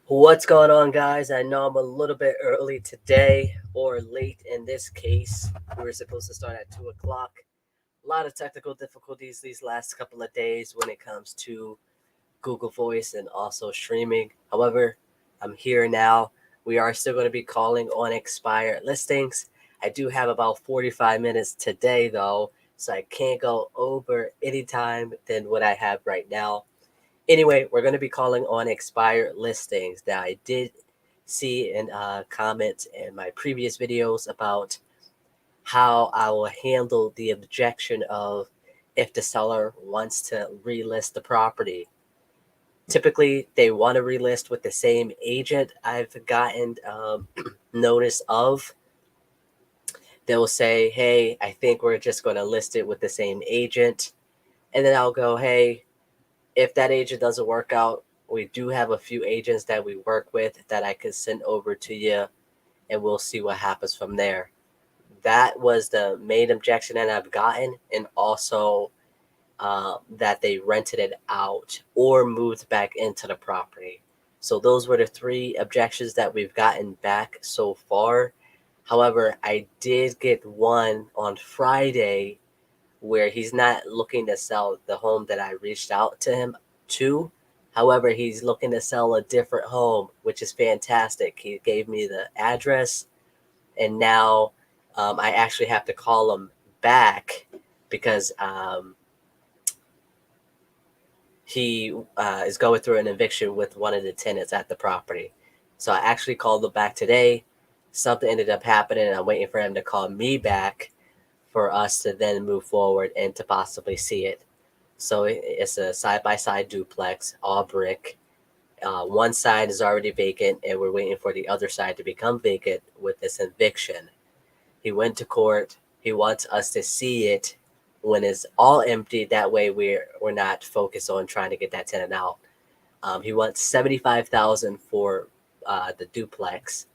What's going on, guys? I know I'm a little bit early today, or late in this case. We were supposed to start at 2 o'clock. A lot of technical difficulties these last couple of days when it comes to Google Voice and also streaming. However, I'm here now. We are still going to be calling on expired listings. I do have about 45 minutes today, though, so I can't go over any time than what I have right now. Anyway, we're going to be calling on expired listings. Now, I did see in comments in my previous videos about how I will handle the objection of if the seller wants to relist the property. Typically, they want to relist with the same agent. I've gotten notice of. They'll say, hey, I think we're just going to list it with the same agent. And then I'll go, hey, if that agent doesn't work out, we do have a few agents that we work with that I could send over to you, and we'll see what happens from there. That was the main objection that I've gotten, and also that they rented it out or moved back into the property. So those were the three objections that we've gotten back so far. However, I did get one on Friday where he's not looking to sell the home that I reached out to him to. However, he's looking to sell a different home, which is fantastic. He gave me the address, and now I actually have to call him back because he is going through an eviction with one of the tenants at the property. So I actually called him back today. Something ended up happening, and I'm waiting for him to call me back for us to then move forward and to possibly see it. So it's a side by side duplex, all brick. One side is already vacant, and we're waiting for the other side to become vacant with this eviction. He went to court. He wants us to see it when it's all empty. That way, we're not focused on trying to get that tenant out. He wants 75,000 for the duplex.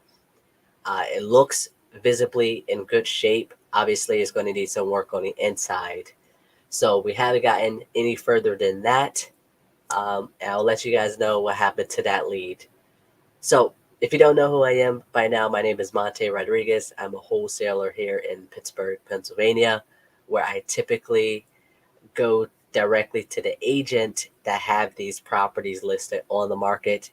It looks visibly in good shape. Obviously, it's going to need some work on the inside. So we haven't gotten any further than that. And I'll let you guys know what happened to that lead. So if you don't know who I am by now, my name is Mante Rodriguez. I'm a wholesaler here in Pittsburgh, Pennsylvania, where I typically go directly to the agent that have these properties listed on the market,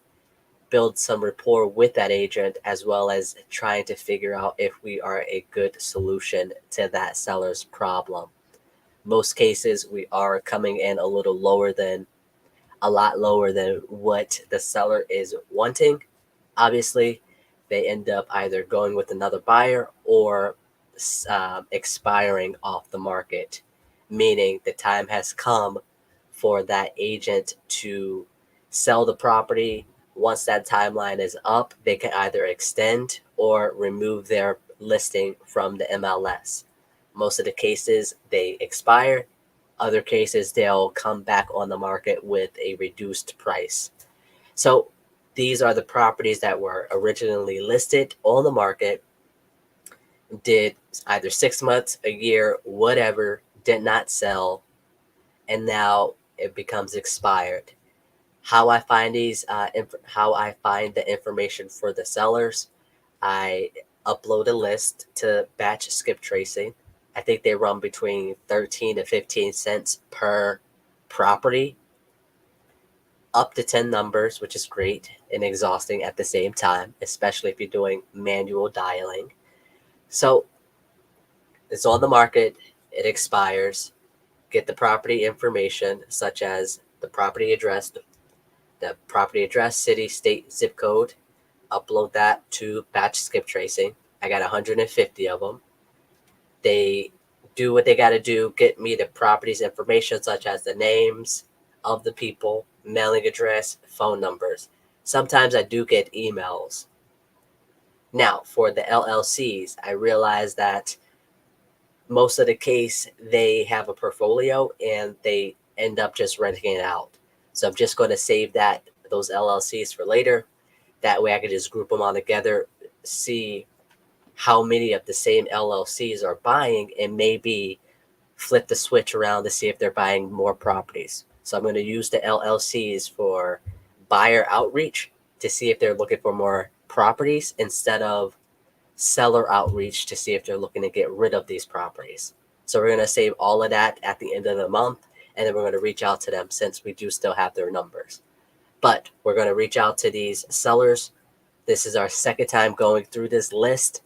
build some rapport with that agent, as well as trying to figure out if we are a good solution to that seller's problem. Most cases, we are coming in a lot lower than what the seller is wanting. Obviously, they end up either going with another buyer or expiring off the market, meaning the time has come for that agent to sell the property. Once that timeline is up, they can either extend or remove their listing from the MLS. Most of the cases, they expire. Other cases, they'll come back on the market with a reduced price. So these are the properties that were originally listed on the market, did either 6 months, a year, whatever, did not sell, and now it becomes expired. How I find the information for the sellers, I upload a list to batch skip tracing. I think they run between 13 to 15 cents per property, up to 10 numbers, which is great and exhausting at the same time, especially if you're doing manual dialing. So it's on the market, it expires. Get the property information, such as the property address, city, state, zip code, upload that to batch skip tracing. I got 150 of them. They do what they got to do, get me the property's information, such as the names of the people, mailing address, phone numbers. Sometimes I do get emails. Now, for the LLCs, I realize that most of the case they have a portfolio and they end up just renting it out. So I'm just going to save those LLCs for later. That way I can just group them all together, see how many of the same LLCs are buying, and maybe flip the switch around to see if they're buying more properties. So I'm going to use the LLCs for buyer outreach. to see if they're looking for more properties instead of seller outreach to see if they're looking to get rid of these properties. So we're going to save all of that at the end of the month, and then we're going to reach out to them since we do still have their numbers. But we're going to reach out to these sellers. This is our second time going through this list.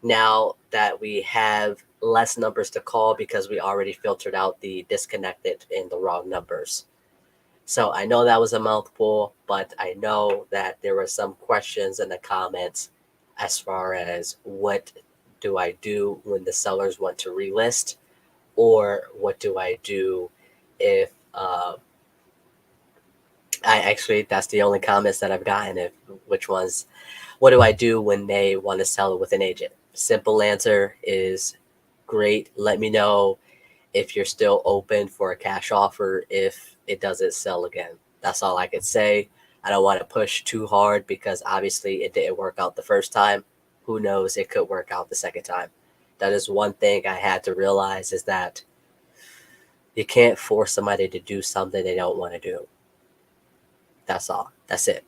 Now that we have less numbers to call because we already filtered out the disconnected and the wrong numbers. So I know that was a mouthful, but I know that there were some questions in the comments as far as what do I do when the sellers want to relist, or what do I do if I actually, that's the only comments that I've gotten. If which ones, what do I do when they want to sell it with an agent? Simple answer is great. Let me know if you're still open for a cash offer if it doesn't sell again. That's all I could say. I don't want to push too hard because obviously it didn't work out the first time. Who knows? It could work out the second time. That is one thing I had to realize, is that you can't force somebody to do something they don't want to do. That's all. That's it.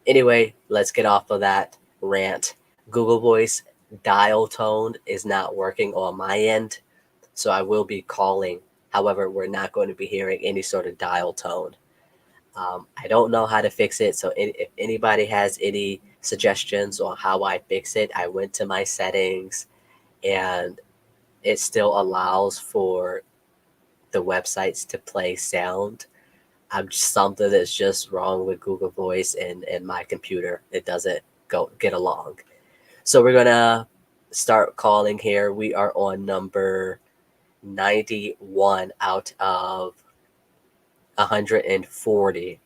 Anyway, let's get off of that rant. Google Voice dial tone is not working on my end, so I will be calling. However, we're not going to be hearing any sort of dial tone. I don't know how to fix it, so if anybody has any suggestions on how I fix it, I went to my settings and it still allows for the websites to play sound. I'm just, something that's just wrong with Google Voice and my computer. It doesn't go get along. So we're gonna start calling here. We are on number 91 out of 140,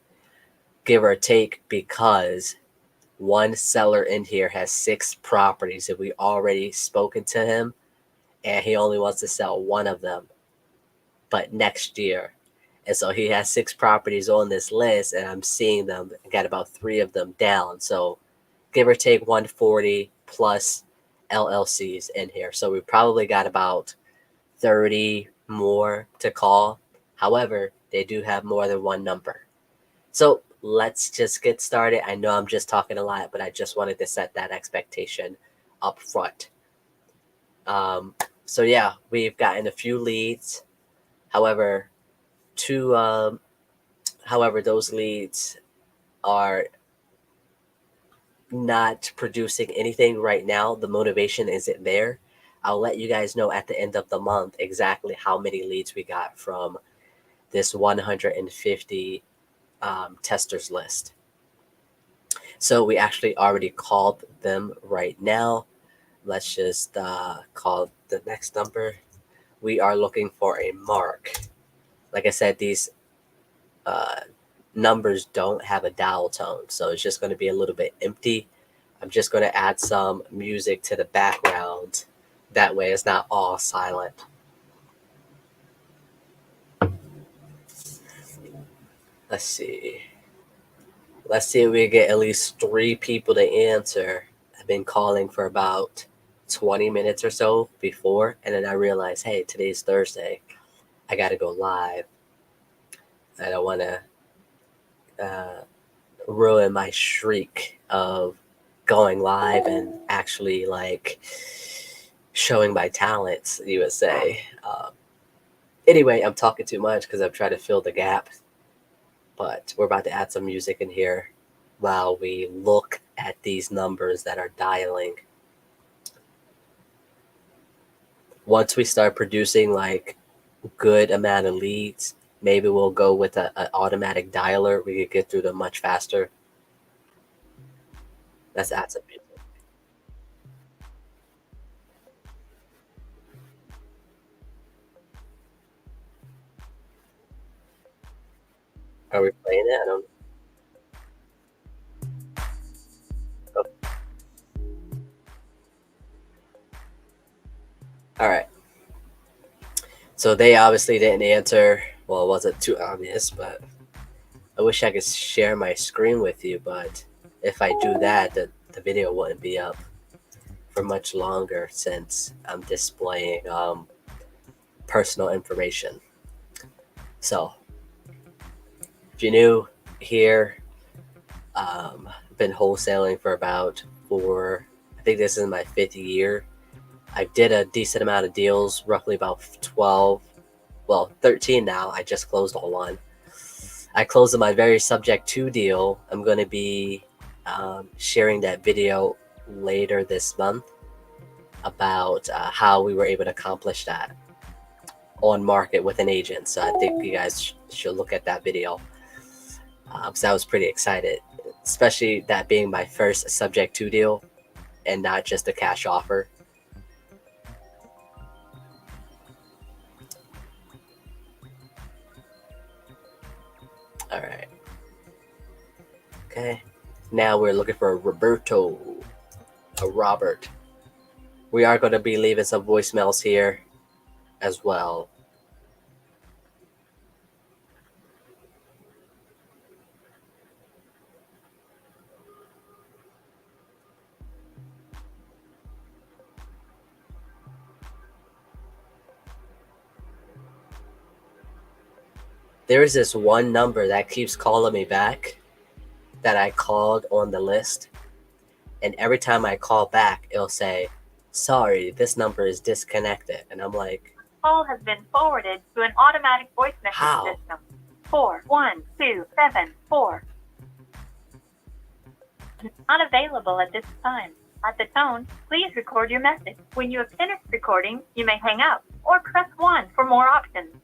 give or take, because one seller in here has 6 properties and we already spoken to him, and he only wants to sell one of them, but next year. And so he has 6 properties on this list, and I'm seeing them. I got about 3 of them down. So give or take 140 plus LLCs in here. So we probably got about 30 more to call. However, they do have more than one number. So let's just get started. I know I'm just talking a lot, but I just wanted to set that expectation up front. So yeah, we've gotten a few leads. However, those leads are not producing anything right now. The motivation isn't there. I'll let you guys know at the end of the month exactly how many leads we got from this 150 testers list. So we actually already called them right now. Let's just call the next number. We are looking for a Mark. Like I said, these uh, numbers don't have a dial tone, so it's just going to be a little bit empty. I'm just going to add some music to the background. That way it's not all silent. Let's see. Let's see if we get at least 3 people to answer. I've been calling for about 20 minutes or so before, and then I realized, hey, today's Thursday. I got to go live. I don't want to ruin my streak of going live and actually like showing my talents, you would say. Anyway, I'm talking too much because I'm trying to fill the gap, but we're about to add some music in here while we look at these numbers that are dialing. Once we start producing like good amount of leads, maybe we'll go with an automatic dialer. We could get through them much faster. Let's add some music. Are we playing it? I don't know. All right. So they obviously didn't answer. Well, it wasn't too obvious, but I wish I could share my screen with you. But if I do that, the video wouldn't be up for much longer since I'm displaying personal information. So if you're new here, been wholesaling for about I think this is my 5th year. I did a decent amount of deals, roughly about 12, well, 13 now. I just closed on one. I closed on my very subject to deal. I'm going to be sharing that video later this month about how we were able to accomplish that on market with an agent. So I think you guys should look at that video because I was pretty excited, especially that being my first subject to deal and not just a cash offer. All right. Okay. Now we're looking for Robert. We are going to be leaving some voicemails here as well. There is this one number that keeps calling me back that I called on the list. And every time I call back, it'll say, sorry, this number is disconnected. And I'm like, call has been forwarded to an automatic voice message system. 41274. Not available at this time. At the tone, please record your message. When you have finished recording, you may hang up or press 1 for more options.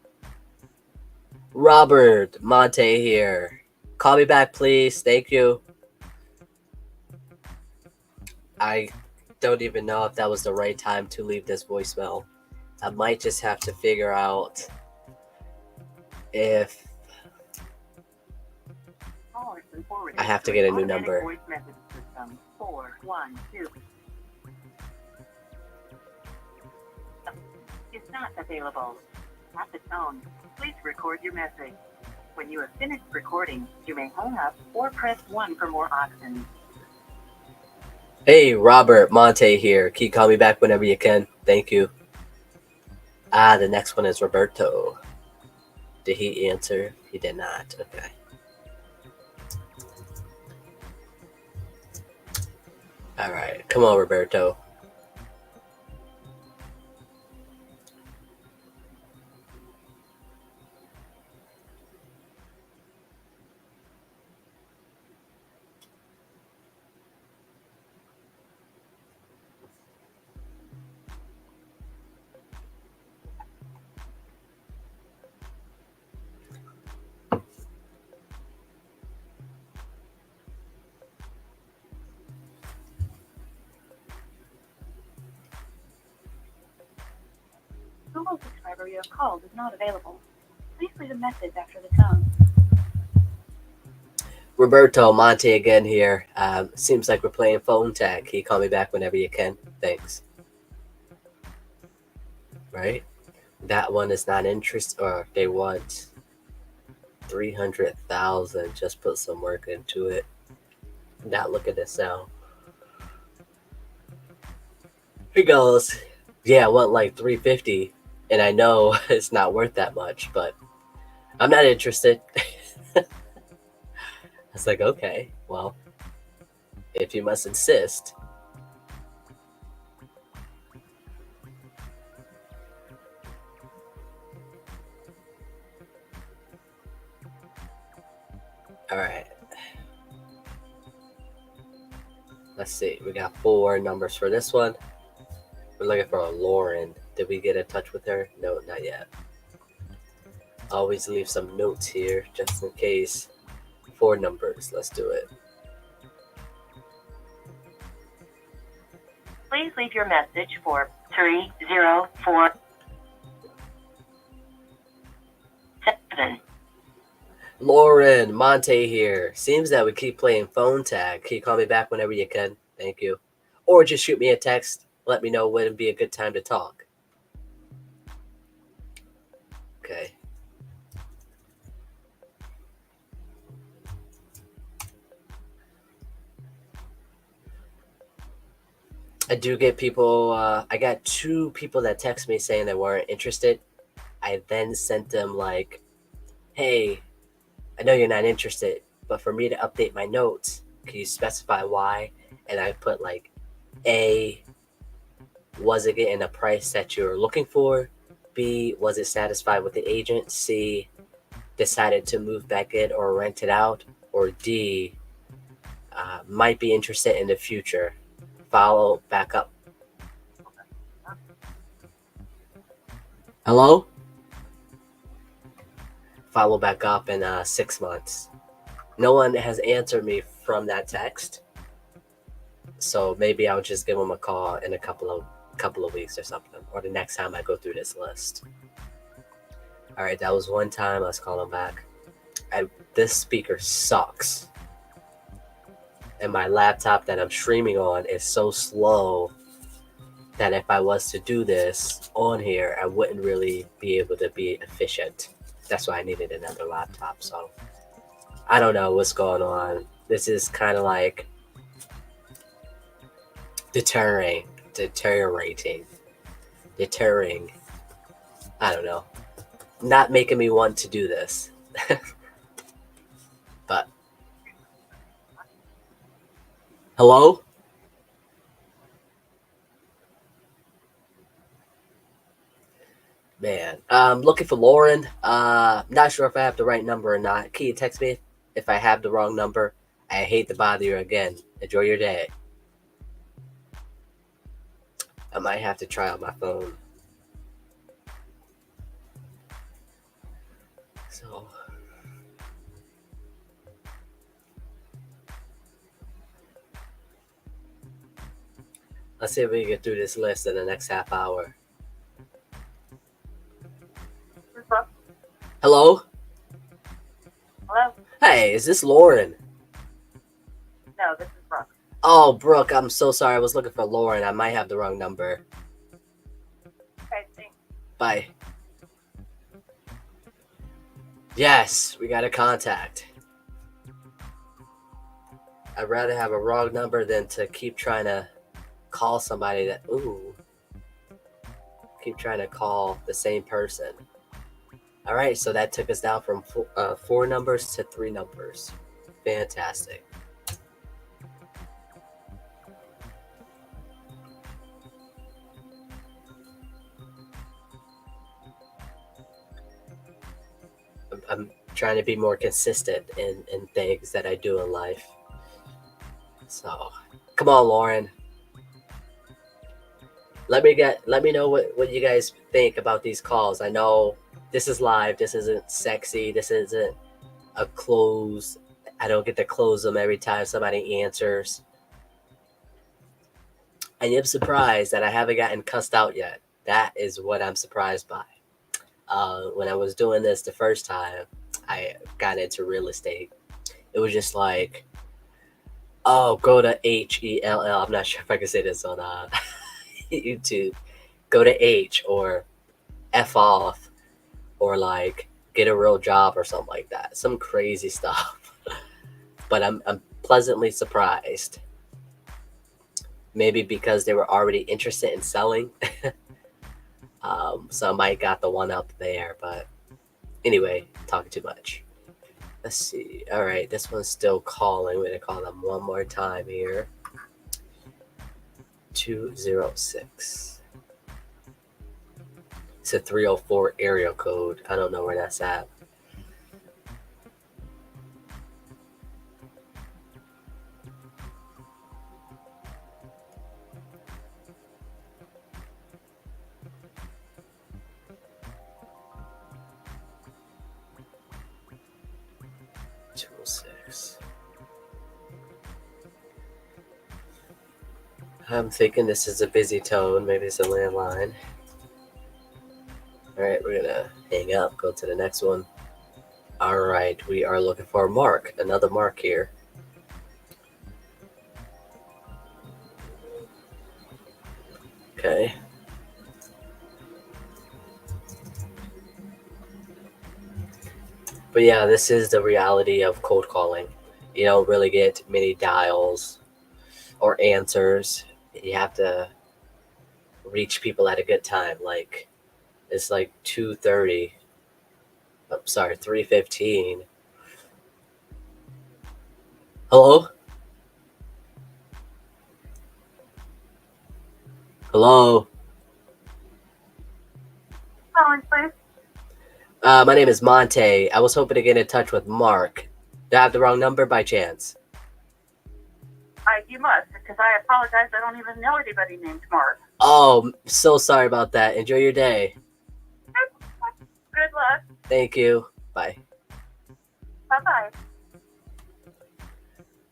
Robert, Mante here. Call me back, please. Thank you. I don't even know if that was the right time to leave this voicemail. I might just have to figure out if I have to get a new number. Is not available. At the tone, please record your message. When you have finished recording, you may hang up or press 1 for more options. Hey, Robert, Mante here. Can you call me back whenever you can? Thank you. The next one is Roberto. Did he answer? He did not. Okay. All right. Come on, Roberto. Google subscriber you have called is not available. Please leave a message after the tone. Roberto, Monte again here. Seems like we're playing phone tag. Can you call me back whenever you can? Thanks. Right? That one is not interested, or they want 300,000. Just put some work into it. Now look at this now. He goes, yeah, I want like 350, and I know it's not worth that much, but I'm not interested. I was like, okay, well, if you must insist. All right. Let's see. We got 4 numbers for this one. We're looking for a Lauren. Did we get in touch with her? No, not yet. Always leave some notes here just in case. 4 numbers. Let's do it. Please leave your message for 3047. Lauren, Monte here. Seems that we keep playing phone tag. Can you call me back whenever you can? Thank you. Or just shoot me a text. Let me know when would be a good time to talk. Okay. I do get people, I got 2 people that text me saying they weren't interested. I then sent them like, hey, I know you're not interested, but for me to update my notes, Can you specify why? And I put like A, was it getting a price that you were looking for? B, was it satisfied with the agent? C, decided to move back in or rent it out? Or D, might be interested in the future. Follow back up. Hello? Follow back up in 6 months. No one has answered me from that text, so maybe I'll just give them a call in a couple of weeks or something, or the next time I go through this list. All right, that was one time. Let's call them back. This speaker sucks, and my laptop that I'm streaming on is so slow that if I was to do this on here, I wouldn't really be able to be efficient. That's why I needed another laptop. So I don't know what's going on. This is kind of like deterring, deteriorating, deterring. I don't know. Not making me want to do this. But hello? Man, I'm looking for Lauren. Not sure if I have the right number or not. Can you text me if I have the wrong number? I hate to bother you again. Enjoy your day. I might have to try on my phone. So let's see if we can get through this list in the next half hour. Hello? Hello? Hey, is this Lauren? No, this is Brooke. Oh, Brooke, I'm so sorry. I was looking for Lauren. I might have the wrong number. Okay, thanks. Bye. Yes, we got a contact. I'd rather have a wrong number than to keep trying to call somebody that, keep trying to call the same person. All right, so that took us down from 4 numbers to 3 numbers. Fantastic. I'm trying to be more consistent in things that I do in life. So, come on, Lauren. Let me know what you guys think about these calls. I know this is live. This isn't sexy. This isn't a close. I don't get to close them every time somebody answers. I am surprised that I haven't gotten cussed out yet. That is what I'm surprised by. When I was doing this the first time, I got into real estate. It was just like, oh, go to HELL. I'm not sure if I can say this on YouTube. Go to H or F off or like get a real job or something like that. Some crazy stuff. But I'm pleasantly surprised. Maybe because they were already interested in selling. So I might got the one up there. But anyway, talking too much. Let's see. All right, this one's still calling. We're going to call them one more time here. 206. It's a 304 area code. I don't know where that's at. I'm thinking this is a busy tone. Maybe it's a landline. All right, we're gonna hang up, go to the next one. All right, we are looking for Mark, another Mark here. Okay. But yeah, this is the reality of cold calling. You don't really get many dials or answers. You have to reach people at a good time. Like it's like 2:30. I'm sorry, 3:15. Hello? Hello. Calling, please. My name is Mante. I was hoping to get in touch with Mark. Do I have the wrong number by chance? You must, because I apologize. I don't even know anybody named Mark. Oh, so sorry about that. Enjoy your day. Good luck. Thank you. Bye. Bye-bye.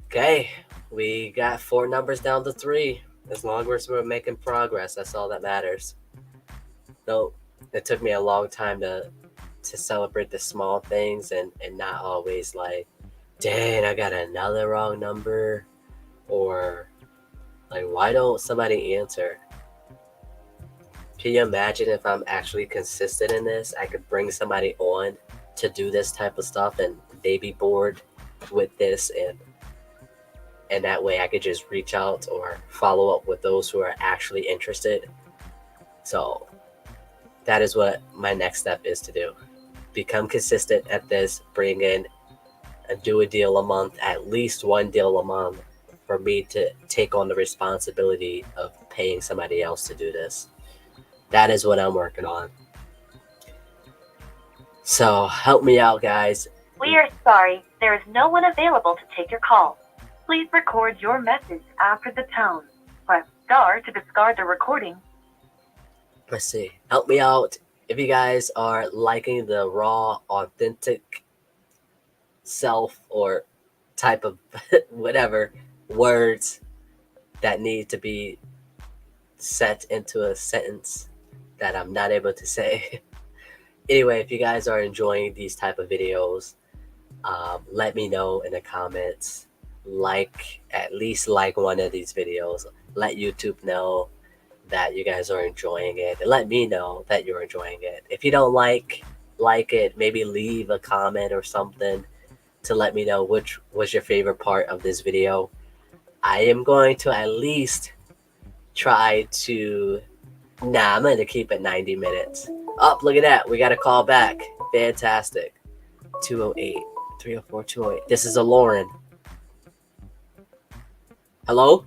Okay, we got 4 numbers down to 3. As long as we're making progress, that's all that matters. No, it took me a long time to celebrate the small things and not always like, dang, I got another wrong number, or like, why don't somebody answer? Can you imagine if I'm actually consistent in this? I could bring somebody on to do this type of stuff and they be bored with this, and that way I could just reach out or follow up with those who are actually interested. So that is what my next step is to do. Become consistent at this, bring in do a deal a month, at least one deal a month, for me to take on the responsibility of paying somebody else to do this. That is what I'm working on. So help me out, guys. We are sorry. There is no one available to take your call. Please record your message after the tone. Press star to discard the recording. Let's see. Help me out. If you guys are liking the raw, authentic self or type of whatever words that need to be set into a sentence that I'm not able to say. Anyway, if you guys are enjoying these type of videos, let me know in the comments. At least like one of these videos. Let YouTube know that you guys are enjoying it, and let me know that you're enjoying it. If you don't like it, maybe leave a comment or something to let me know which was your favorite part of this video. I am going to at least try to. Nah, I'm going to keep it 90 minutes. Oh, look at that. We got a call back. Fantastic. 208 304 208. This is a Lauren. Hello?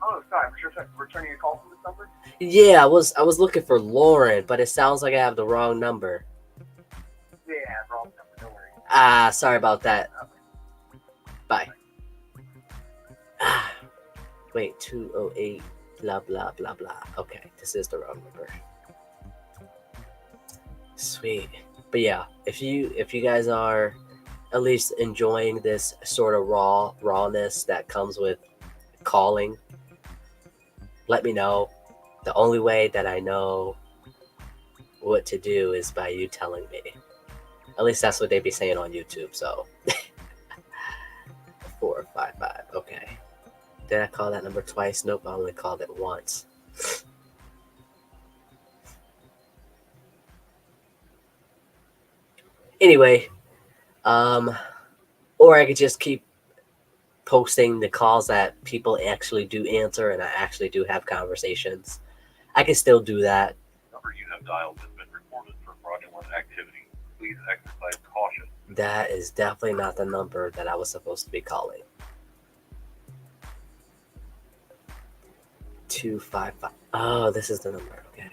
Oh, sorry. I'm sure returning a call from this number. Yeah, I was looking for Lauren, but it sounds like I have the wrong number. Yeah, wrong number. Don't worry. Ah, sorry about that. Bye. Ah, wait, 208 blah blah blah blah. Okay, this is the wrong number. Sweet. But yeah, if you guys are at least enjoying this sort of rawness that comes with calling, let me know. The only way that I know what to do is by you telling me. At least that's what they be saying on YouTube. So 455. Okay. Did I call that number twice? Nope, I only called it once. Anyway, or I could just keep posting the calls that people actually do answer and I actually do have conversations. I can still do that. The number you have dialed has been reported for fraudulent activity. Please exercise caution. That is definitely not the number that I was supposed to be calling. 255. Oh, this is the number. Okay.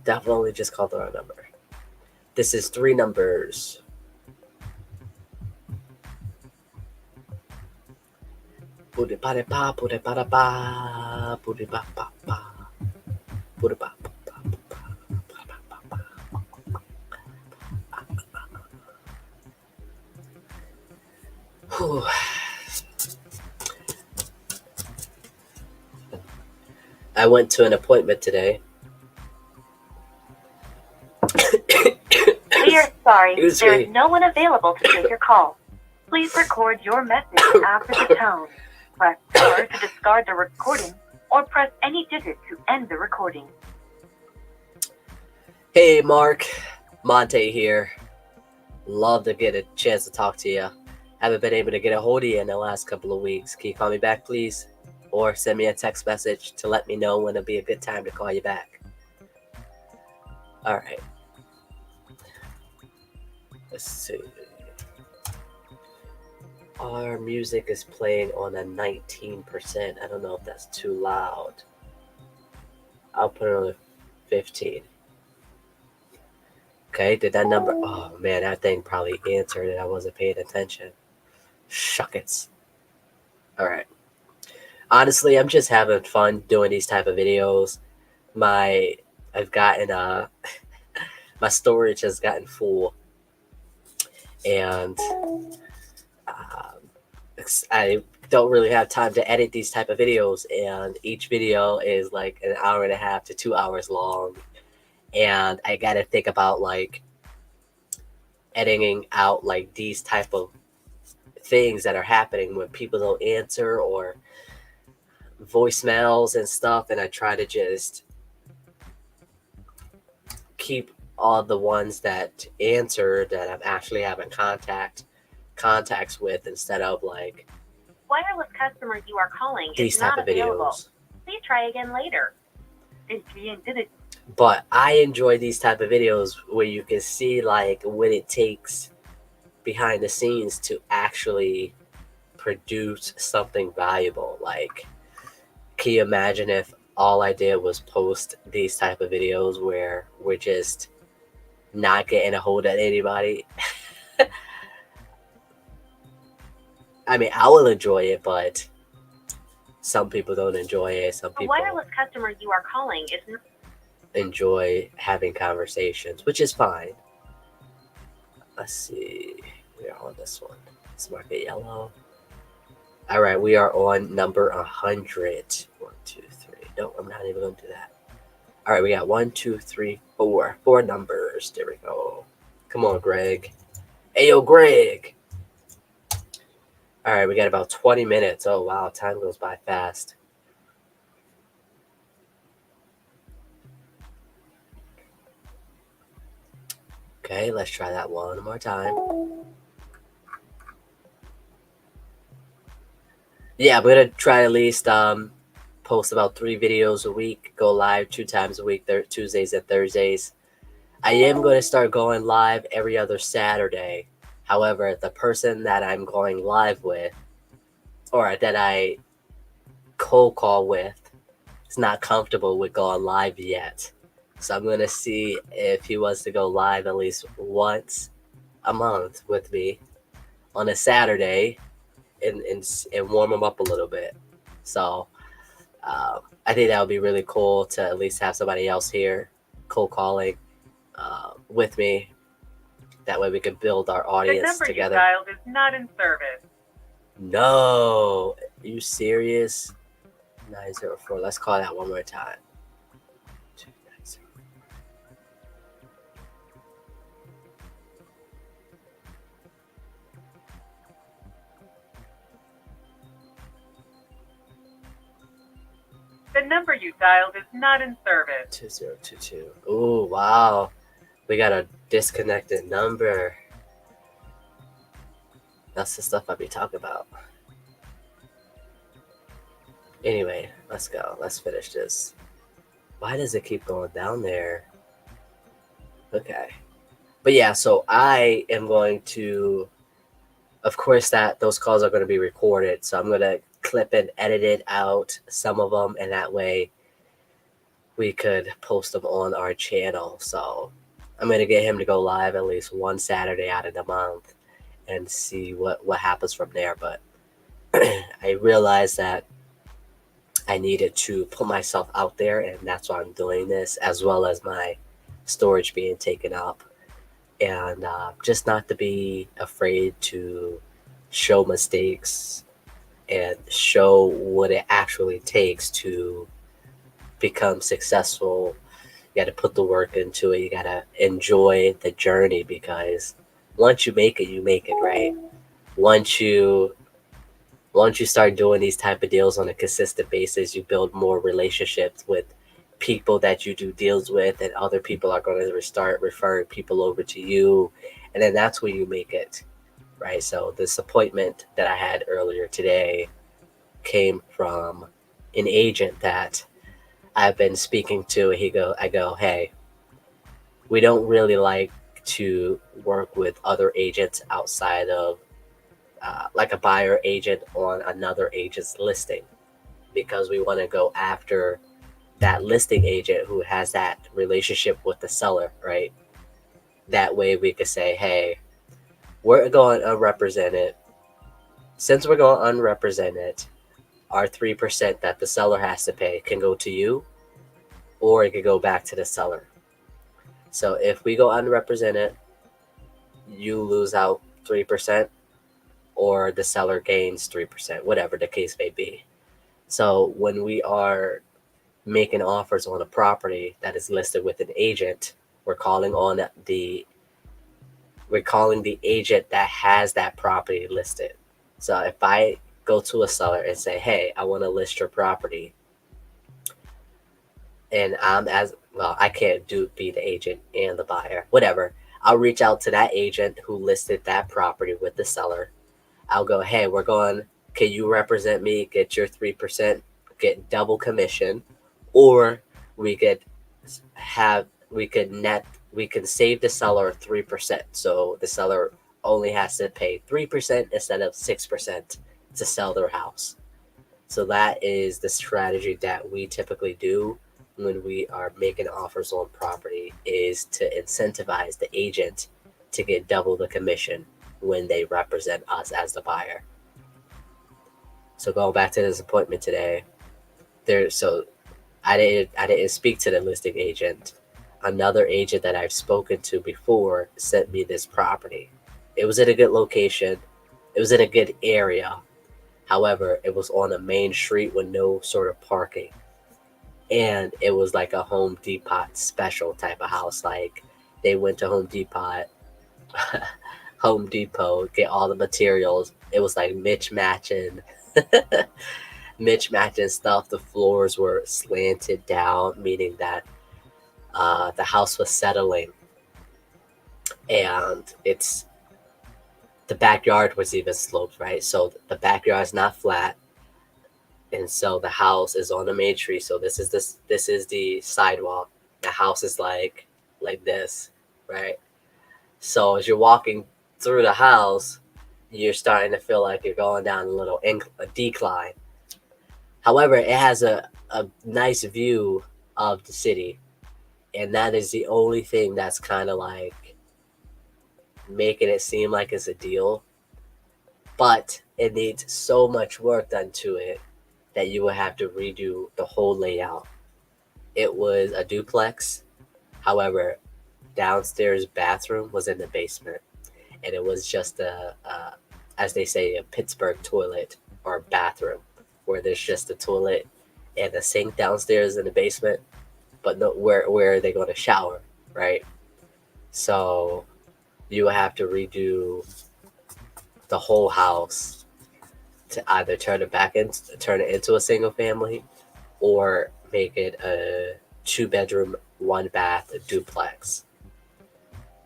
Definitely just called the wrong number. This is 3 numbers. I went to an appointment today. We are sorry. Excuse There me. is no one available to take your call. Please record your message after the tone. Press star to discard the recording, or press any digit to end the recording. Hey, Mark. Mante here. Love to get a chance to talk to you. Haven't been able to get a hold of you in the last couple of weeks. Can you call me back, please? Or send me a text message to let me know when it'll be a good time to call you back. All right. Let's see. Our music is playing on a 19%. I don't know if that's too loud. I'll put it on the 15. Okay, did that number? Oh man, that thing probably answered and I wasn't paying attention. Shuckets. All right. Honestly, I'm just having fun doing these type of videos. My I've gotten my storage has gotten full, and I don't really have time to edit these type of videos. And each video is like an hour and a half to 2 hours long, and I got to think about like editing out like these type of things that are happening when people don't answer or voicemails and stuff, and I try to just keep all the ones that answer that I'm actually having contacts with instead of like Wireless customer you are calling these is type not of available. videos. Please try again later. El cliente de But I enjoy these type of videos where you can see like what it takes behind the scenes to actually produce something valuable. Like, can you imagine if all I did was post these type of videos where we're just not getting a hold of anybody? I mean, I will enjoy it, but some people don't enjoy it. Some The people wireless customer you are calling is not enjoy having conversations, which is fine. Let's see. We are on this one. Let's mark it yellow. All right, we are on number 100. 1, 2, 3. No, I'm not even going to do that. All right, we got 1, 2, 3, 4. 4 numbers. There we go. Come on, Greg. Hey, yo, Greg. All right, we got about 20 minutes. Oh, wow. Time goes by fast. Okay, let's try that one more time. Yeah, I'm going to try at least post about 3 videos a week, go live 2 times a week, Tuesdays and Thursdays. I am going to start going live every other Saturday. However, the person that I'm going live with or that I cold call with is not comfortable with going live yet. So I'm going to see if he wants to go live at least once a month with me on a Saturday and warm him up a little bit. So I think that would be really cool to at least have somebody else here cold calling with me. That way we can build our the audience number together. you dialed is not in service. No, are you serious? 904. Let's call that one more time. 290. The number you dialed is not in service. 2022. Oh, wow. We got a disconnected number. That's the stuff I be talking about. Anyway, let's go. Let's finish this. Why does it keep going down there? Okay. But yeah, so I am going to, of course, that those calls are going to be recorded. So I'm going to clip and edit it out, some of them, and that way we could post them on our channel. So I'm going to get him to go live at least one Saturday out of the month and see what happens from there. But I realized that I needed to put myself out there, and that's why I'm doing this, as well as my storage being taken up. And just not to be afraid to show mistakes and show what it actually takes to become successful. You got to put the work into it. You got to enjoy the journey, because once you make it, right? Once you start doing these type of deals on a consistent basis, you build more relationships with people that you do deals with, and other people are going to start referring people over to you, and then that's when you make it, right? So this appointment that I had earlier today came from an agent that I've been speaking to. I go, hey, we don't really like to work with other agents outside of like a buyer agent on another agent's listing, because we want to go after that listing agent who has that relationship with the seller, right? That way we could say, hey, we're going unrepresented. Since we're going unrepresented, our 3% that the seller has to pay can go to you, or it could go back to the seller. So if we go unrepresented, you lose out 3%, or the seller gains 3%, whatever the case may be. So when we are making offers on a property that is listed with an agent, we're calling on the we're calling the agent that has that property listed. So if I go to a seller and say, "Hey, I want to list your property," and I'm as well, I can't be the agent and the buyer, whatever. I'll reach out to that agent who listed that property with the seller. I'll go, "Hey, we're going. Can you represent me? Get your 3%, get double commission, or we could have we could net we can save the seller 3%. So the seller only has to pay 3% instead of 6% to sell their house." So that is the strategy that we typically do when we are making offers on property, is to incentivize the agent to get double the commission when they represent us as the buyer. So going back to this appointment today, so I didn't speak to the listing agent. Another agent that I've spoken to before sent me this property. It was in a good location. It was in a good area. However, it was on a main street with no sort of parking. And it was like a Home Depot special type of house. Like they went to Home Depot, Home Depot, get all the materials. It was like mismatching stuff. The floors were slanted down, meaning that the house was settling, and the backyard was even sloped, right? So the backyard is not flat, and so the house is on the main street. So this is the sidewalk. The house is like this, right? So as you're walking through the house, you're starting to feel like you're going down a decline. However, it has a nice view of the city, and that is the only thing that's kind of like making it seem like it's a deal. But it needs so much work done to it that you would have to redo the whole layout. It was a duplex. However, downstairs bathroom was in the basement, and it was just as they say, a Pittsburgh toilet or bathroom, where there's just a toilet and a sink downstairs in the basement, but no, where are they going to shower, right? So you would have to redo the whole house to either turn it into a single family, or make it a 2 bedroom, 1 bath duplex.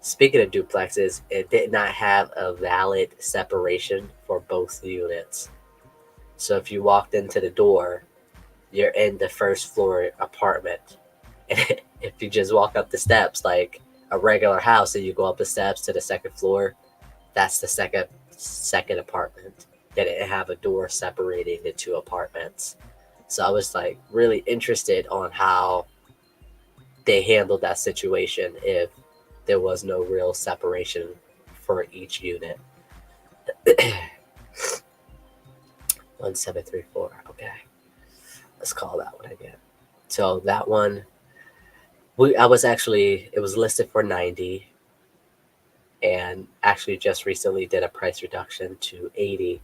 Speaking of duplexes, it did not have a valid separation for both units. So if you walked into the door, you're in the first floor apartment. And if you just walk up the steps like a regular house and you go up the steps to the second floor, that's the second apartment. They didn't have a door separating the two apartments. So I was like really interested on how they handled that situation if there was no real separation for each unit. 1734. Okay. Let's call that one again. So that one, it was listed for 90, and actually just recently did a price reduction to 80.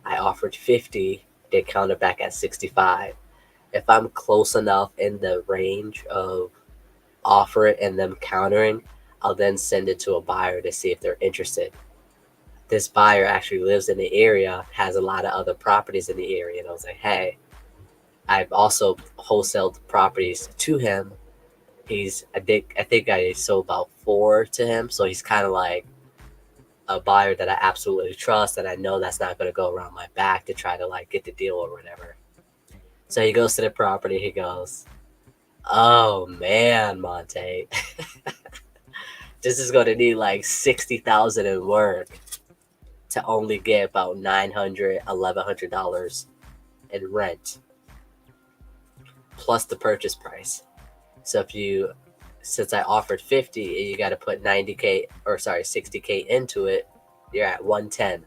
I offered 50, they counted back at 65. If I'm close enough in the range of offer it and them countering, I'll then send it to a buyer to see if they're interested. This buyer actually lives in the area, has a lot of other properties in the area, and I was like, hey, I've also wholesaled properties to him. I think I sold about 4 to him, so he's kind of like a buyer that I absolutely trust, and I know that's not going to go around my back to try to like get the deal or whatever. So he goes to the property. He goes, "Oh man, Mante, this is going to need like 60,000 in work to only get about $900, $1,100 in rent." plus the purchase price. So since I offered 50, you got to put 90K, or sorry, 60K into it, you're at 110.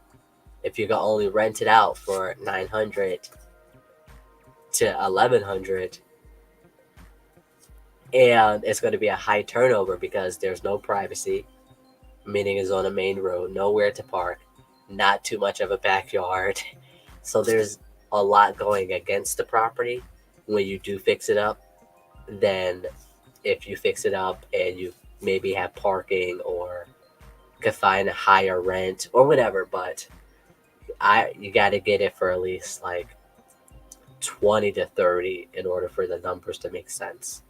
If you can only rent it out for 900 to 1100, and it's going to be a high turnover because there's no privacy, meaning it's on a main road, nowhere to park, not too much of a backyard. So there's a lot going against the property when you do fix it up. Then if you fix it up and you maybe have parking or could find a higher rent or whatever, but you got to get it for at least like 20 to 30 in order for the numbers to make sense.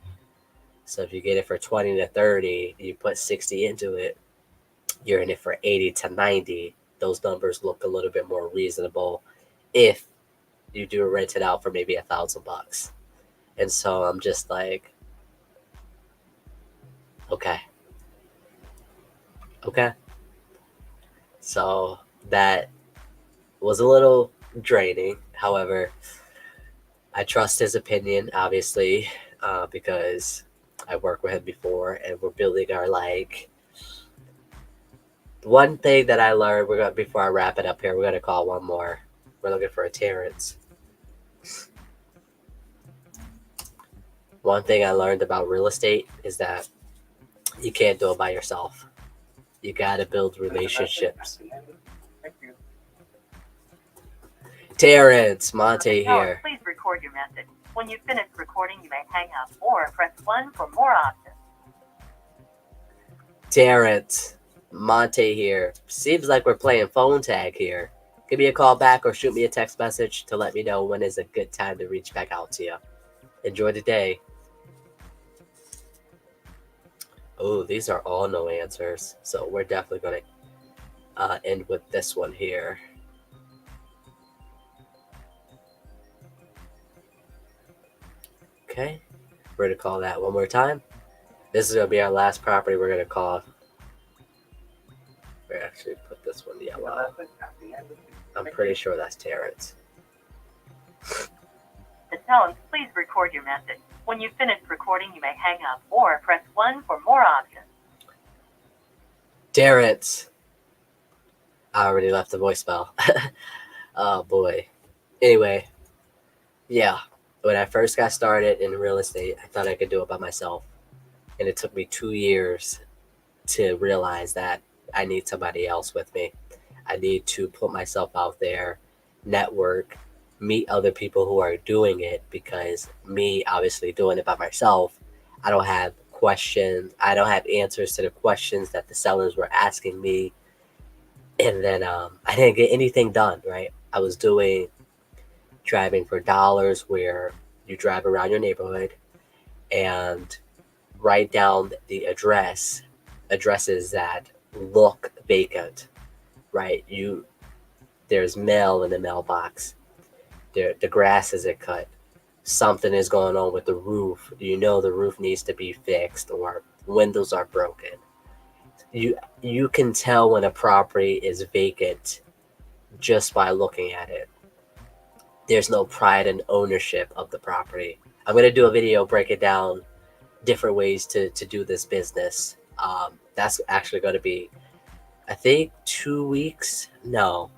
So if you get it for 20 to 30, you put 60 into it, you're in it for 80 to 90. Those numbers look a little bit more reasonable if you do rent it out for maybe $1,000. And so I'm just like, okay. So that was a little draining. However, I trust his opinion, obviously, because I worked with him before, and we're building our one thing that I learned. Before I wrap it up here, we're gonna call one more. We're looking for a Terrence. One thing I learned about real estate is that you can't do it by yourself. You gotta build relationships. Terrence, Mante here. Please record your message. When you've finished recording, you may hang up or press 1 for more options. Terrence, Mante here. Seems like we're playing phone tag here. Give me a call back or shoot me a text message to let me know when is a good time to reach back out to you. Enjoy the day. Oh, these are all no answers. So we're definitely going to end with this one here. Okay, we're going to call that one more time. This is going to be our last property we're going to call. We actually put this one yellow. I'm pretty sure that's Terrence. The tone, please record your message. When you've finished recording, you may hang up or press 1 for more options. Terrence. I already left the voicemail. Oh boy. Anyway, yeah. When I first got started in real estate, I thought I could do it by myself. And it took me 2 years to realize that I need somebody else with me. I need to put myself out there, network, meet other people who are doing it, because me obviously doing it by myself, I don't have questions. I don't have answers to the questions that the sellers were asking me. And then I didn't get anything done, right? I was doing driving for dollars, where you drive around your neighborhood and write down the addresses that look vacant, right? There's mail in the mailbox. The grass isn't cut. Something is going on with the roof. The roof needs to be fixed, or windows are broken. You can tell when a property is vacant just by looking at it. There's no pride and ownership of the property. I'm going to do a video breaking down different ways to do this business. That's actually going to be, I think, 2 weeks. No,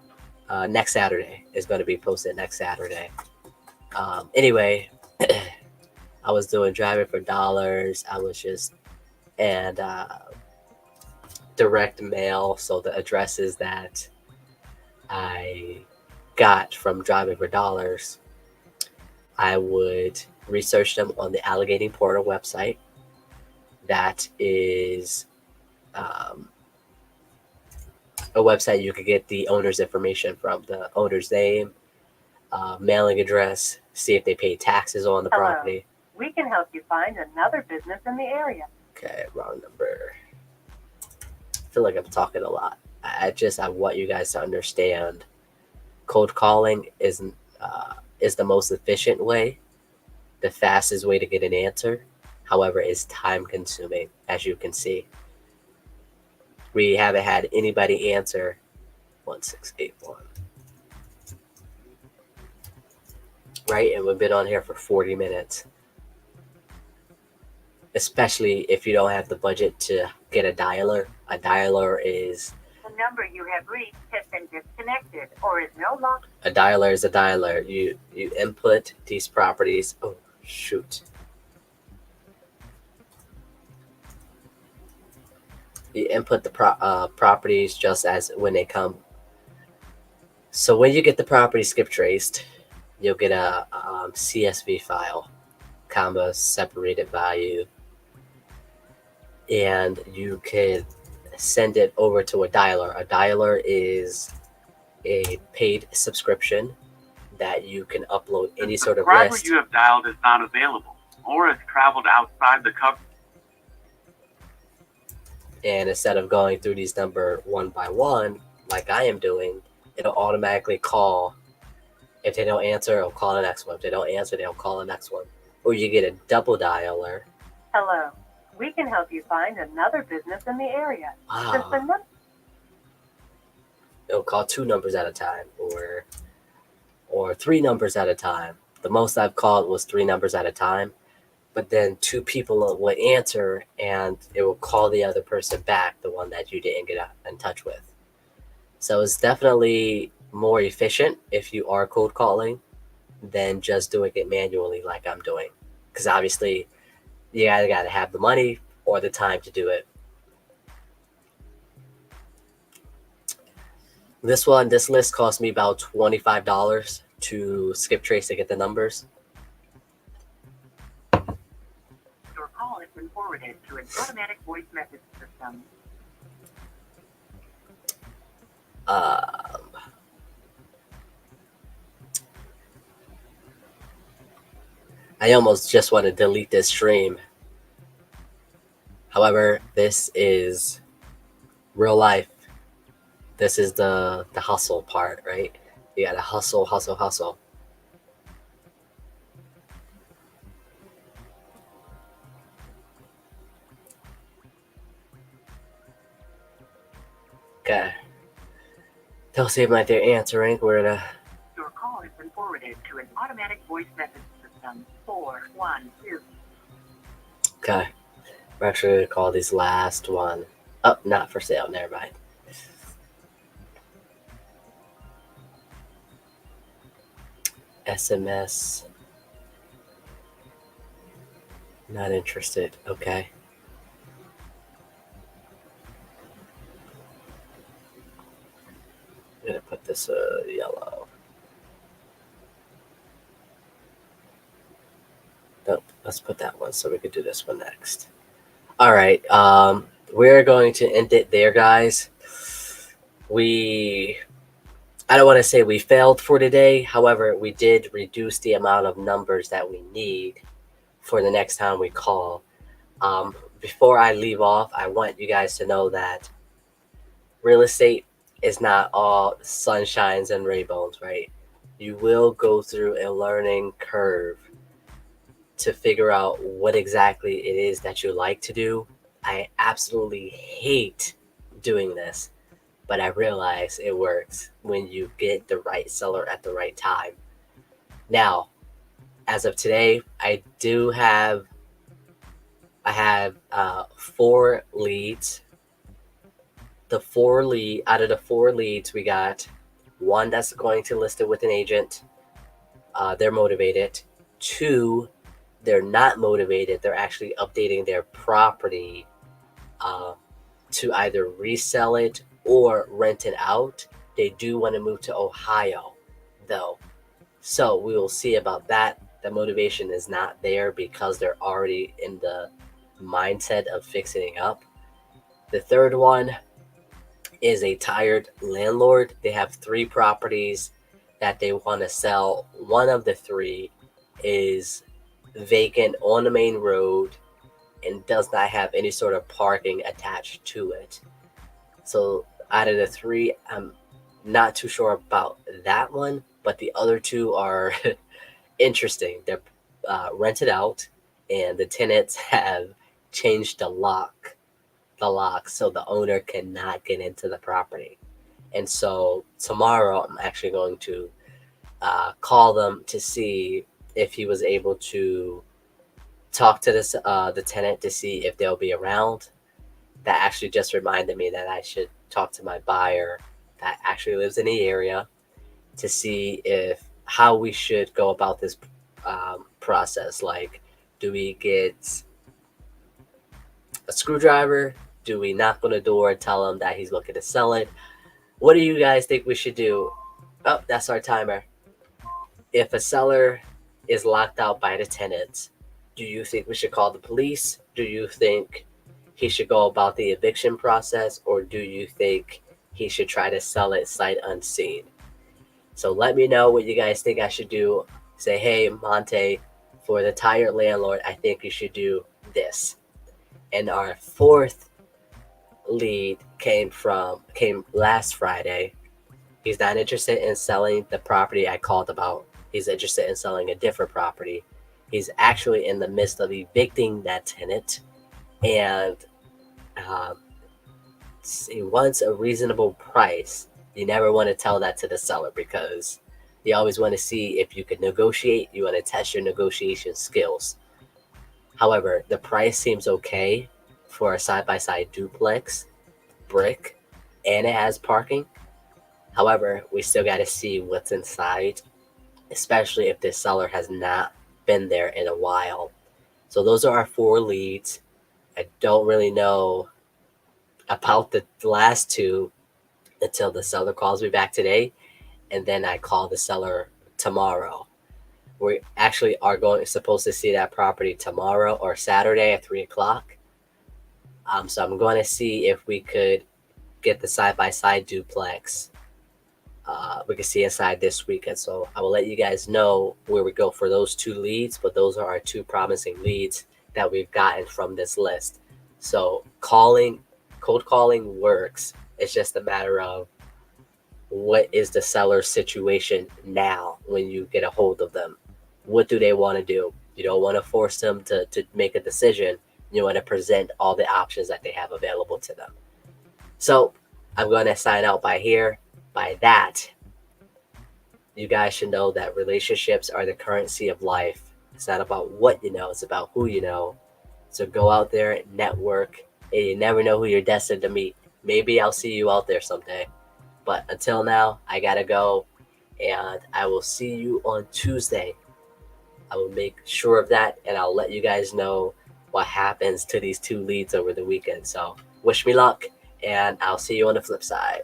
next Saturday is going to be posted next Saturday. Anyway, I was doing driving for dollars. I was just, and direct mail. So the addresses that I got from driving for dollars, I would research them on the Allegheny Portal website. That is a website you could get the owner's information from, the owner's name, mailing address, see if they pay taxes on the property. We can help you find another business in the area. Okay, wrong number. I feel like I'm talking a lot. I want you guys to understand, cold calling is the most efficient way, the fastest way to get an answer. However, it's time consuming, as you can see. We haven't had anybody answer 1681. Right? And we've been on here for 40 minutes. especially if you don't have the budget to get a dialer. A dialer is The number you have reached has been disconnected or is no longer. a dialer. You input these properties. Oh shoot! You input the properties just as when they come. So when you get the property skip traced, you'll get a CSV file, comma separated value, and you can send it over to a dialer. A dialer is a paid subscription that you can upload any sort of subscriber list. you have dialed is not available or has traveled outside the cover. And instead of going through these number one by one, like I am doing, it'll automatically call. If they don't answer, it'll call the next one. If they don't answer, they'll call the next one. Or you get a double dialer. Hello. We can help you find another business in the area. Since the Wow. It'll call two numbers at a time, or three numbers at a time. The most I've called was three numbers at a time. But then two people would answer and it will call the other person back, the one that you didn't get in touch with. So it's definitely more efficient if you are cold calling than just doing it manually like I'm doing. Because obviously, you either got to have the money or the time to do it. This list cost me about $25 to skip trace to get the numbers. your call has been forwarded to an automatic voice message system. Um, I almost just want to delete this stream. However, this is real life. This is the hustle part, right? You gotta hustle, hustle, hustle. Okay. Don't seem like they're answering. We're gonna. Your call has been forwarded to an automatic voice message system. 412. Okay. We're actually gonna call this last one. Oh, not for sale. Never mind. SMS. Not interested. Okay. I'm gonna put this yellow. Nope. Let's put that one so we could do this one next. All right. We're going to end it there, guys. I don't want to say we failed for today. However, we did reduce the amount of numbers that we need for the next time we call. Before I leave off, I want you guys to know that real estate is not all sunshines and rainbows, right? You will go through a learning curve to figure out what exactly it is that you like to do. I absolutely hate doing this, but I realize it works when you get the right seller at the right time. Now, as of today, I have 4 leads. Out of the 4 leads, we got one that's going to list it with an agent. They're motivated. 2, they're not motivated. They're actually updating their property uh, to either resell it or rent it out. They do want to move to Ohio, though. So we will see about that. The motivation is not there because they're already in the mindset of fixing up. The third one is a tired landlord. They have 3 properties that they want to sell. One of the 3 is vacant on the main road and does not have any sort of parking attached to it. So out of the 3, I'm not too sure about that one, but the other 2 are interesting. They're rented out, and the tenants have changed the lock, so the owner cannot get into the property. And so tomorrow, I'm actually going to call them to see if he was able to talk to the tenant to see if they'll be around. That actually just reminded me that I should talk to my buyer that actually lives in the area to see if how we should go about this process. Like, do we get a screwdriver? Do we knock on the door and tell him that he's looking to sell it? What do you guys think we should do? Oh, that's our timer. If a seller is locked out by the tenants, do you think we should call the police? Do you think he should go about the eviction process, or do you think he should try to sell it sight unseen? So let me know what you guys think I should do. Say, hey, Mante, for the tired landlord, I think you should do this. And our fourth lead came last Friday. He's not interested in selling the property I called about. He's interested in selling a different property. He's actually in the midst of evicting that tenant, and um, he wants a reasonable price. You never want to tell that to the seller because you always want to see if you can negotiate. You want to test your negotiation skills. However, the price seems okay for a side by side duplex, brick, and it has parking. However, we still got to see what's inside, especially if this seller has not been there in a while. So, those are our four leads. I don't really know about the last two until the seller calls me back today, and then I call the seller tomorrow. We actually are supposed to see that property tomorrow or Saturday at 3 o'clock. So I'm going to see if we could get the side by side duplex. We can see inside this weekend. So I will let you guys know where we go for those two leads. But those are our two promising leads that we've gotten from this list. So cold calling works. It's just a matter of what is the seller's situation now when you get a hold of them. What do they want to do? You don't want to force them to make a decision. You want to present all the options that they have available to them. So I'm going to sign out by that. You guys should know that relationships are the currency of life. It's not about what you know, it's about who you know. So go out there, network, and you never know who you're destined to meet. Maybe I'll see you out there someday. But until now, I gotta go, and I will see you on Tuesday. I will make sure of that, and I'll let you guys know what happens to these two leads over the weekend. So wish me luck, and I'll see you on the flip side.